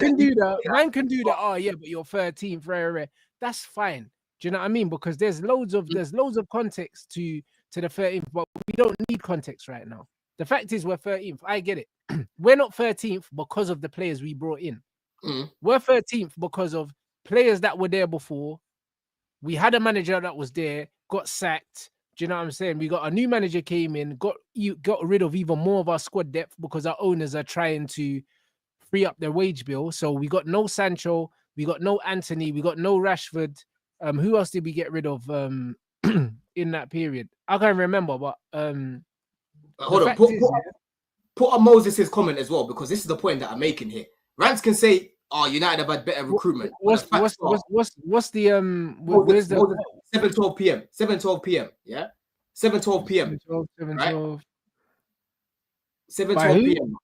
can do that. Man can do that. Oh yeah, but you're 13th, rare. That's fine. Do you know what I mean? Because there's loads of context to the 13th, but we don't need context right now. The fact is we're 13th. I get it. We're not 13th because of the players we brought in. We're 13th because of players that were there before. We had a manager that was there, got sacked. Do you know what I'm saying? We got a new manager came in, got rid of even more of our squad depth because our owners are trying to free up their wage bill. So we got no Sancho, we got no Anthony, we got no Rashford. Who else did we get rid of in that period? I can't remember, but hold on. Put on Moses' comment as well, because this is the point that I'm making here. Rants can say, "Oh, United have had better recruitment." What's the where's the 7:12 p.m. 7:12 p.m. Yeah, 7:12 p.m. 7:12 p.m.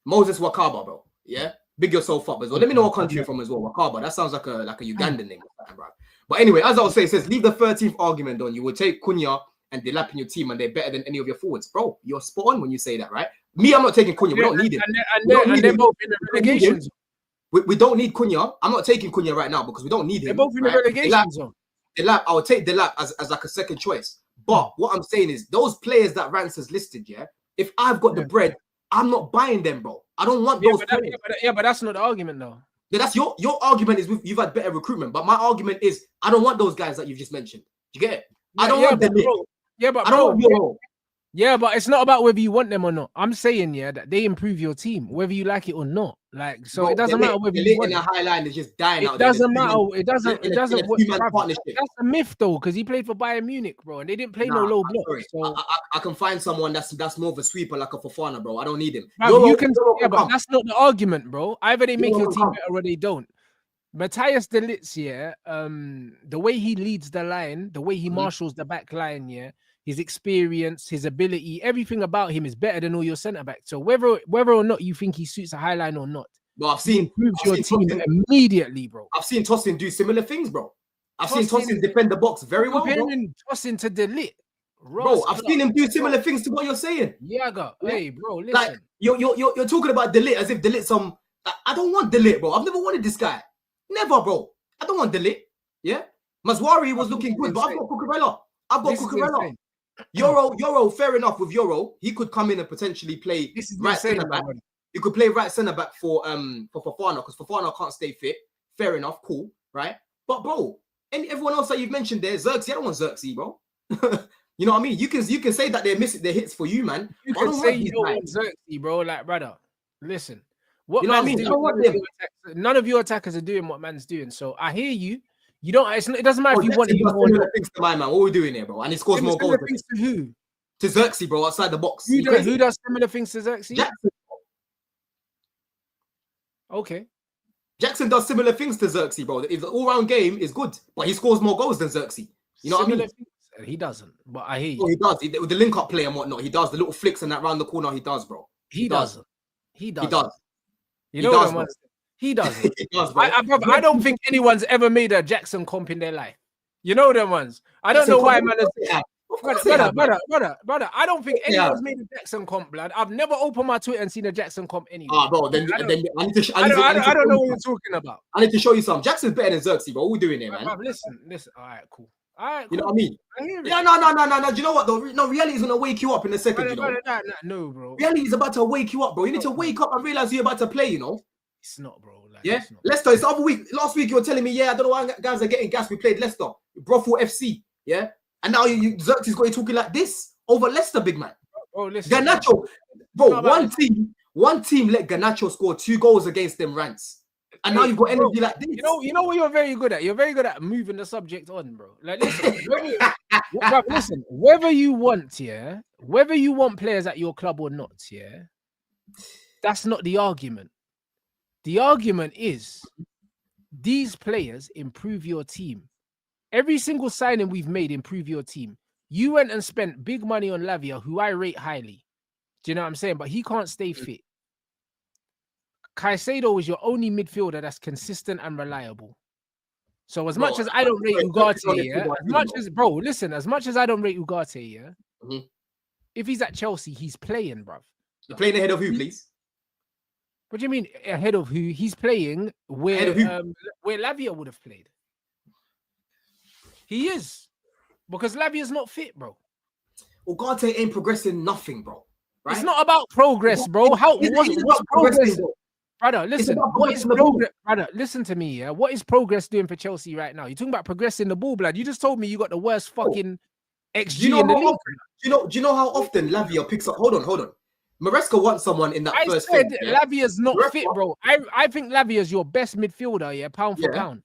Moses Wakaba, bro. Yeah, big yourself up as well. Let me know what country you're from as well. Wakaba. That sounds like a Ugandan name, bro. But anyway, as I was saying, it says leave the 13th argument on. You will take Cunha and Delap in your team, and they're better than any of your forwards, bro. You're spot on when you say that, right? Me, I'm not taking Cunha. We don't need him. And they're both in the relegation zone. We don't need Cunha. I'm not taking Cunha right now because we don't need him. They're both in the relegation zone. Delap, I would take Delap as like a second choice. But what I'm saying is those players that Rants has listed, yeah, if I've got the bread, I'm not buying them, bro. I don't want those players. But that's not the argument, though. Yeah, that's your argument is you've had better recruitment. But my argument is I don't want those guys that you've just mentioned. You get it? I don't want them. Yeah, but it's not about whether you want them or not. I'm saying, yeah, that they improve your team, whether you like it or not. Like, so it doesn't matter whether you want in the high line is just dying out. It doesn't matter. It doesn't. That's partnership. A myth, though, because he played for Bayern Munich, bro, and they didn't play no low block. So I can find someone that's more of a sweeper, like a Fofana, bro. I don't need him. But that's not the argument, bro. Either they make your team better or they don't. Matthias de Ligt, yeah, the way he leads the line, the way he marshals the back line, yeah, his experience, his ability, everything about him is better than all your centre backs. So whether or not you think he suits a high line or not, I've seen your team immediately, bro. I've seen Tosin do similar things, bro. I've seen Tosin defend the box very well, bro. Tosin to de Ligt, bro. I've seen him do similar things to what you're saying. Yeah, hey, bro, listen. Like you're talking about de Ligt as if de Ligt some. I don't want de Ligt, bro. I've never wanted this guy. Never, bro. I don't want de Ligt. Yeah, Mazwari was looking good, but I've got Cucurella. Euro, fair enough with Euro. He could come in and potentially play right centre back. He could play right centre back for Fofana because Fofana can't stay fit. Fair enough, cool, right? But bro, everyone else that you've mentioned there, Xerxes, I don't want Xerxes, bro. You know what I mean? You can say that they're missing their hits for you, man. You can say you don't want Xerxes, bro. Like, brother, listen. What I mean? None of your attackers are doing what man's doing. So I hear you. You don't. It doesn't matter if you want him or not. Things to my man. What are we doing here, bro? And he scores more goals. Things to who? To Xerxes, bro, outside the box. Who does similar things to Xerxes? Jackson. Okay. Jackson does similar things to Xerxes, bro. The all-round game is good, but he scores more goals than Xerxes. You know what I mean? He doesn't, but I hear you. Oh, he does. With the link-up play and whatnot, he does. The little flicks and that round the corner, he does, bro. He doesn't. He does. You know what I'm saying? He doesn't. He does, bro. I don't think anyone's ever made a Jackson comp in their life. You know them ones. I don't know why, man. Brother, I don't think anyone's made a Jackson comp, blood. I've never opened my Twitter and seen a Jackson comp anywhere. Bro, then I don't know what you're talking about. I need to show you something. Jackson's better than Xerxes, bro. What are we doing here, man? Listen. All right, cool. You know what I mean? Yeah, no. Do you know what though? No, reality is gonna wake you up in a second. No, bro. Reality is about to wake you up, bro. You need to wake up and realize you're about to play. You know? It's not, bro. Like, yeah. Leicester. It's the other week. Last week you were telling me, yeah, I don't know why guys are getting gas. We played Leicester, Brothel FC. Yeah. And now Xerxes got you talking like this over Leicester, big man. Oh, listen. Garnacho, bro. One team let Garnacho score 2 goals against them Rants. And now you've got energy like this. You know what you're very good at? You're very good at moving the subject on, bro. Like, listen, listen, whether you want players at your club or not, yeah, that's not the argument. The argument is these players improve your team. Every single signing we've made improve your team. You went and spent big money on Lavia, who I rate highly. Do you know what I'm saying? But he can't stay fit. Caicedo is your only midfielder that's consistent and reliable. So as much as I don't rate Ugarte, yeah, as much as I don't rate Ugarte, yeah, if he's at Chelsea, he's playing, bruv. You're playing ahead of who, please? What do you mean ahead of who? He's playing where Lavia would have played. He is. Because Lavia's not fit, bro. Ugarte ain't progressing nothing, bro. Right? It's not about progress, bro. What's progress? Brother, listen. What is progress? Brother, listen to me, yeah. What is progress doing for Chelsea right now? You're talking about progressing the ball, blood. You just told me you got the worst fucking XG in the league. Do you know how often Lavia picks up? Hold on. Maresca wants someone in that first phase. I said Lavia's not fit, bro. I think Lavia's your best midfielder, yeah, pound for pound.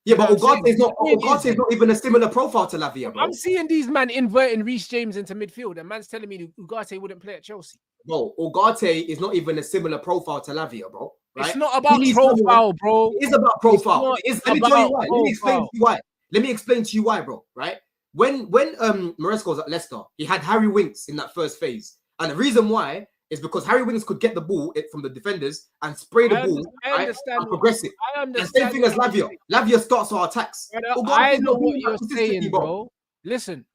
Yeah, but Ugarte's not even a similar profile to Lavia, bro. I'm seeing these man inverting Reece James into midfield, and man's telling me Ugarte wouldn't play at Chelsea. Bro, Ugarte is not even a similar profile to Lavia, bro. Right? It's not about profile, bro. It is about profile. Let me tell you why. Let me explain to you why, bro. Right? When Maresca was at Leicester, he had Harry Winks in that first phase, and the reason why is because Harry Winks could get the ball from the defenders and spray the ball and progress it. The same thing as Lavia. Lavia starts our attacks. I know what you're saying, bro. Listen,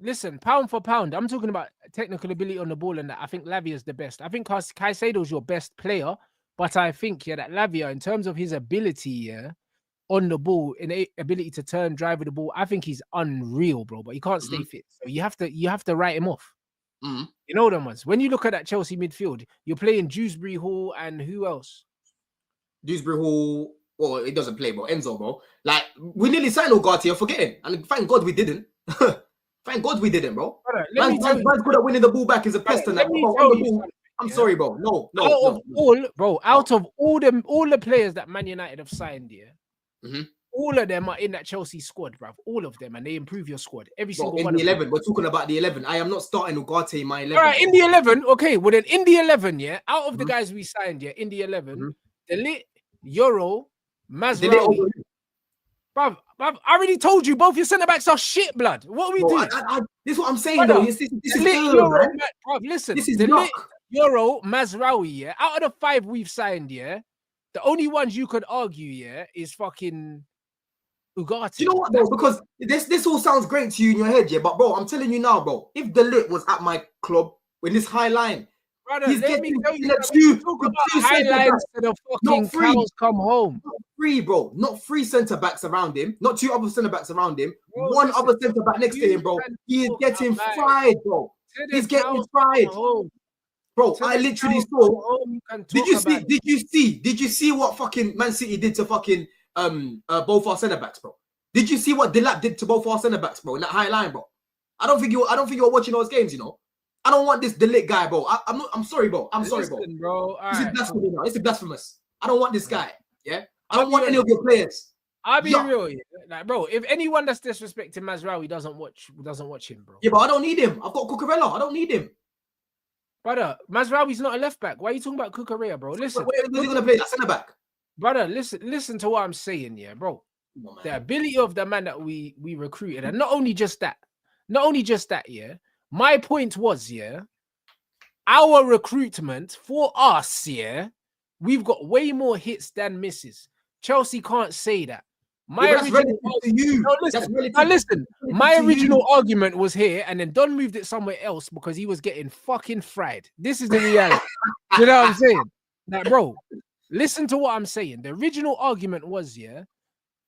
pound for pound. I'm talking about technical ability on the ball and that. I think Lavia is the best. I think Caicedo's your best player, but I think that Lavia, in terms of his ability, on the ball, in ability to turn, drive with the ball, I think he's unreal, bro. But he can't stay fit, so you have to write him off. You know them ones. When you look at that Chelsea midfield, you're playing Dewsbury Hall and who else? Dewsbury Hall. Well, it doesn't play, bro. Enzo, bro. Like, we nearly signed Ugarte, you're forgetting. And thank God we didn't. Thank God we didn't, bro. Man's good at winning the ball back is a pest. I'm sorry, bro. No. Out of all the players that Man United have signed here, all of them are in that Chelsea squad, bruv. All of them, and they improve your squad. Every single one. In the 11, we're talking about the 11. I am not starting Ugarte in my 11. All right, in the 11, okay. Well, then in the 11, yeah, out of the guys we signed, yeah, in the 11, Delete, Euro, Mazraoui. Bruv, I already told you both your centre backs are shit, blood. What are we doing? This is what I'm saying, though. This is Euro, bruv, listen, this is Delete, Euro, Mazraoui, yeah. Out of the 5 we've signed, yeah, the only ones you could argue, yeah, is fucking Ugarte. You know what, though? Because this all sounds great to you in your head, yeah. But bro, I'm telling you now, bro. If Delete was at my club with this high line, brother, he's getting two high lines to the fucking cows come home. Not 3, bro. Not 3 centre backs around him. Not 2 other centre backs around him. Bro, 1 other centre back next to him, bro. He is getting fried, bro. He's getting fried. Bro, I literally saw. Did you see what fucking Man City did to fucking both our centre backs, bro? Did you see what Delap did to both our centre backs, bro, in that high line, bro? I don't think you're watching those games, you know. I don't want this Delap guy, bro. I'm sorry, bro. Listen, bro. This is blasphemy now. This is blasphemous. I don't want this guy. Yeah. I don't want any of your players. I'll be real, yeah. Like, bro, if anyone that's disrespecting Mazraoui doesn't watch him, bro. Yeah, but I don't need him. I've got Cucurella. I don't need him. Brother, Mazraoui's not a left back. Why are you talking about Cucurella, bro? Listen. Where is he gonna play? That centre back. Brother, listen to what I'm saying, yeah, bro. The ability of the man that we recruited, and not only just that, yeah. My point was, yeah, our recruitment for us, yeah, we've got way more hits than misses. Chelsea can't say that. My original argument was here, and then Don moved it somewhere else because he was getting fucking fried. This is the reality. You know what I'm saying? Like, bro, listen to what I'm saying. The original argument was, yeah,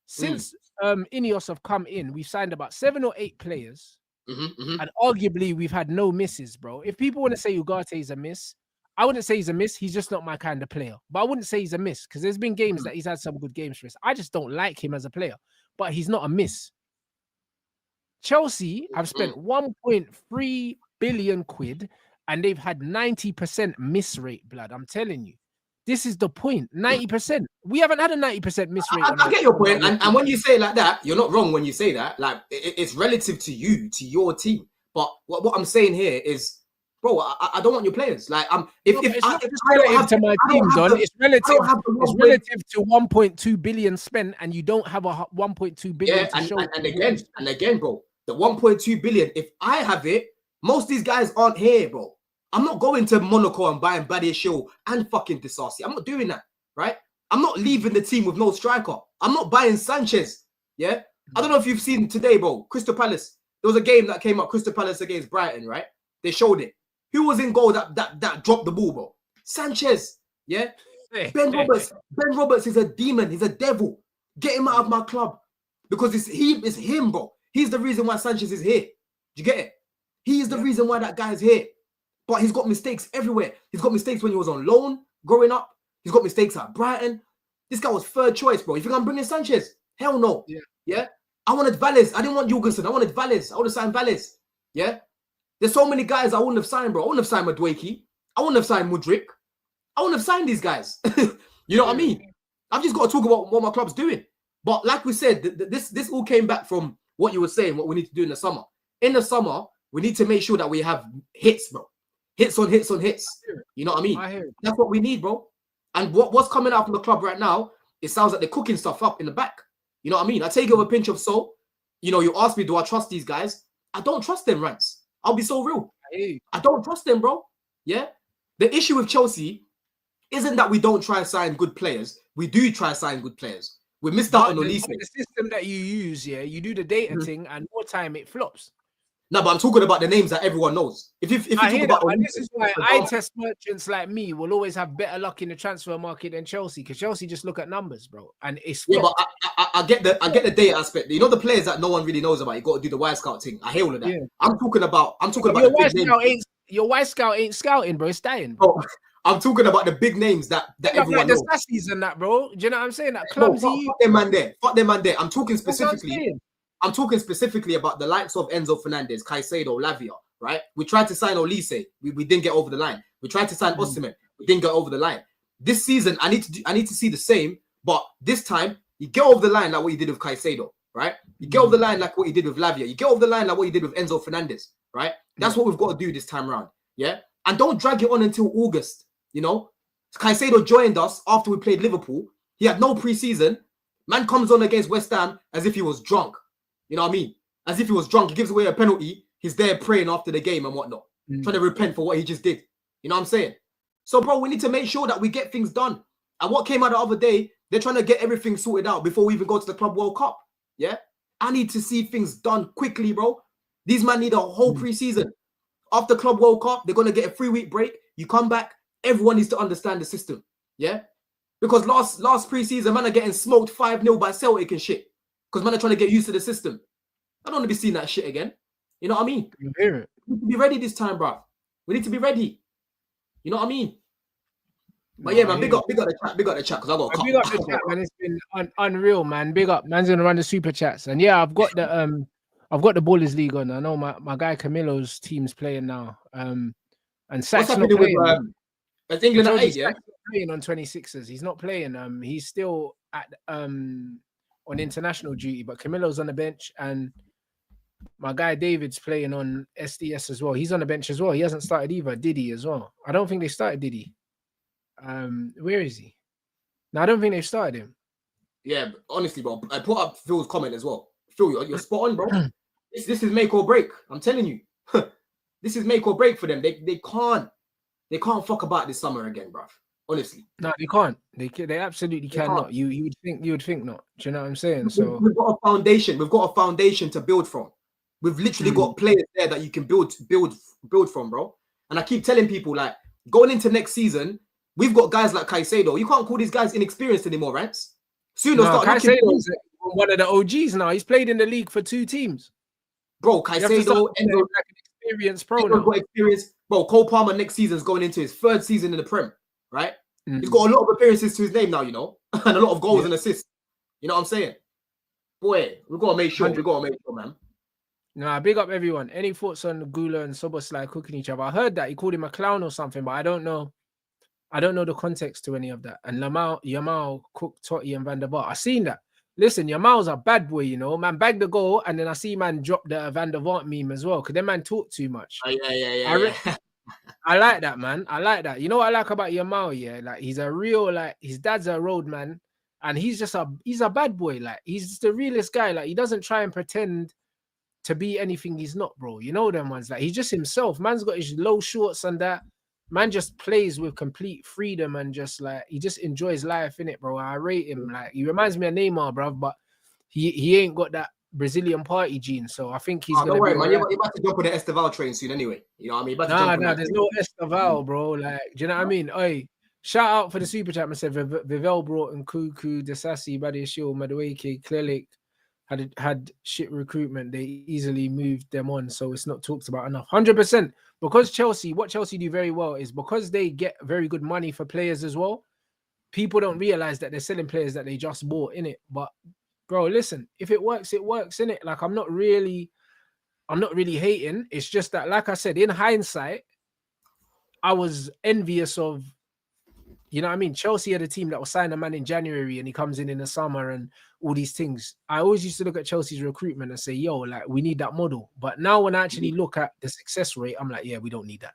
since Ineos have come in, we've signed about 7 or 8 players, and arguably we've had no misses, bro. If people want to say Ugarte is a miss, I wouldn't say he's a miss. He's just not my kind of player. But I wouldn't say he's a miss because there's been games that he's had some good games for us. I just don't like him as a player, but he's not a miss. Chelsea have spent 1.3 billion quid and they've had 90% miss rate, blood. I'm telling you. This is the point. 90%. We haven't had a 90% miss rate. I get your point. And when you say it like that, you're not wrong when you say that. Like, it's relative to you, to your team. But what I'm saying here is, bro, I don't want your players. Like, it's relative to my team, Don. It's relative to 1.2 billion spent, and you don't have a 1.2 billion to show. And again, bro, the 1.2 billion. If I have it, most of these guys aren't here, bro. I'm not going to Monaco and buying Badia Show and fucking Disasi. I'm not doing that, right? I'm not leaving the team with no striker. I'm not buying Sanchez. Yeah, I don't know if you've seen today, bro. Crystal Palace. There was a game that came up. Crystal Palace against Brighton, right? They showed it. Who was in goal that dropped the ball, bro? Sanchez. Yeah. Ben Roberts is a demon. He's a devil. Get him out of my club because it's him, bro. He's the reason why Sanchez is here. Do you get it? He is the reason why that guy is here. But he's got mistakes everywhere. He's got mistakes when he was on loan growing up. He's got mistakes at Brighton. This guy was third choice, bro. You think I'm bringing Sanchez? Hell no. Yeah. I wanted Valles. I didn't want Jorgensen. I wanted Valles. I would have signed Valles. Yeah. There's so many guys I wouldn't have signed, bro. I wouldn't have signed Madueke. I wouldn't have signed Mudryk. I wouldn't have signed these guys. You know what I mean? I've just got to talk about what my club's doing. But like we said, this all came back from what you were saying, what we need to do in the summer. In the summer, we need to make sure that we have hits, bro. Hits on hits on hits. You know what I mean? That's what we need, bro. And what's coming out from the club right now, it sounds like they're cooking stuff up in the back. You know what I mean? I take it with a pinch of salt. You know, you ask me, do I trust these guys? I don't trust them, Rants. I'll be so real. I don't trust them, bro. Yeah? The issue with Chelsea isn't that we don't try and sign good players. We do try and sign good players. We missed out on Olise. The system that you use, you do the data thing, and more time it flops. No, but I'm talking about the names that everyone knows. If you talk about Olise, this is why I test merchants like me will always have better luck in the transfer market than Chelsea, because Chelsea just look at numbers, bro. And it's but I get the data aspect. You know the players that no one really knows about. You got to do the Y Scout thing. I hear all of that. Yeah. I'm talking about your Y Scout ain't scouting, bro. It's dying, bro. Oh, I'm talking about the big names that everyone knows. The Sassis and that, bro. Do you know what I'm saying? That clumsy. Fuck them man there. Fuck them man there. I'm talking specifically. I'm talking specifically about the likes of Enzo Fernandez, Caicedo, Lavia, right? We tried to sign Olise. We didn't get over the line. We tried to sign Osimhen. We didn't get over the line. This season, I need to see the same, but this time, you get over the line like what you did with Caicedo, right? You get over the line like what you did with Lavia. You get over the line like what you did with Enzo Fernandez, right? That's what we've got to do this time around, yeah? And don't drag it on until August, you know? Caicedo joined us after we played Liverpool. He had no preseason. Man comes on against West Ham as if he was drunk. You know what I mean? As if he was drunk. He gives away a penalty. He's there praying after the game and whatnot. Trying to repent for what he just did. You know what I'm saying? So, bro, we need to make sure that we get things done. And what came out the other day, they're trying to get everything sorted out before we even go to the Club World Cup. Yeah? I need to see things done quickly, bro. These men need a whole preseason. After Club World Cup, they're going to get a 3-week break. You come back, everyone needs to understand the system. Yeah? Because last preseason, man are getting smoked 5-0 by Celtic and shit. Because man are trying to get used to the system. I don't want to be seeing that shit again. You know what I mean? You hear it. We need to be ready this time, bro. We need to be ready. You know what I mean? But yeah, man, big up the chat, because I got big up the chat, man. It's been unreal, man. Big up. Man's gonna run the super chats. And yeah, I've got the Ballers League on. I know my guy Camilo's team's playing now. And Sack's not playing. With England at 8, yeah? Playing on 26ers. He's not playing. He's still at on international duty, but Camilo's on the bench, and my guy David's playing on SDS as well. He's on the bench as well. He hasn't started either. Diddy as well. I don't think they started Diddy. Where is he? No, I don't think they've started him. Yeah, honestly, bro. I put up Phil's comment as well. Phil, you're spot on, bro. This is make or break. I'm telling you. This is make or break for them. They can't fuck about this summer again, bro. Honestly. No, they can't. They absolutely cannot. You would think not. Do you know what I'm saying? So we've got a foundation. We've got a foundation to build from. We've literally got players there that you can build from, bro. And I keep telling people, like, going into next season, we've got guys like Caicedo. You can't call these guys inexperienced anymore, Rants. Soon they'll start Caicedo's one of the OGs now. He's played in the league for 2 teams. Bro, Caicedo, Enzo, like an experienced pro now. Got experience. Bro, Cole Palmer next season's going into his 3rd season in the Prem, right? He's got a lot of appearances to his name now, you know, and a lot of goals and assists. You know what I'm saying? Boy, we've got to make sure. Man. Nah, big up everyone. Any thoughts on Gula and Soboslai cooking each other? I heard that he called him a clown or something, but I don't know the context to any of that. And Yamal cooked Totti and Van der Vaart. I seen that. Listen, Yamal's a bad boy, you know. Man bagged the goal, and then I see man drop the Van der Vaart meme as well, because that man talk too much. Yeah. I like that, man. I like that. You know what I like about Yamal? Yeah, like he's a real, like, his dad's a road man, and he's a bad boy. Like, he's just the realest guy. Like, he doesn't try and pretend to be anything he's not, bro. You know them ones. Like, he's just himself. Man's got his low shorts and that. Man just plays with complete freedom and just like he just enjoys life, innit, bro. I rate him. Like, he reminds me of Neymar, bro, but he ain't got that Brazilian party gene, so I think he's gonna. Don't worry, man. You're about to jump on the Esteval train soon, anyway. You know what I mean? Nah, there's no Esteval, bro. Like, do you know what I mean? Oi, Shout out for the super chat. I said Vivell brought in Kuku, Desassi, Badiashil, Madueke, Klelik had shit recruitment. They easily moved them on, so it's not talked about enough. 100%. Because Chelsea, what Chelsea do very well is because they get very good money for players as well. People don't realize that they're selling players that they just bought in it. But bro, listen, if it works in it. Like I'm not really hating. It's just that, like I said, in hindsight, I was envious of, you know what I mean? Chelsea had a team that will sign a man in January and he comes in the summer and all these things. I always used to look at Chelsea's recruitment and say, yo, like we need that model. But now when I actually look at the success rate, I'm like, yeah, we don't need that.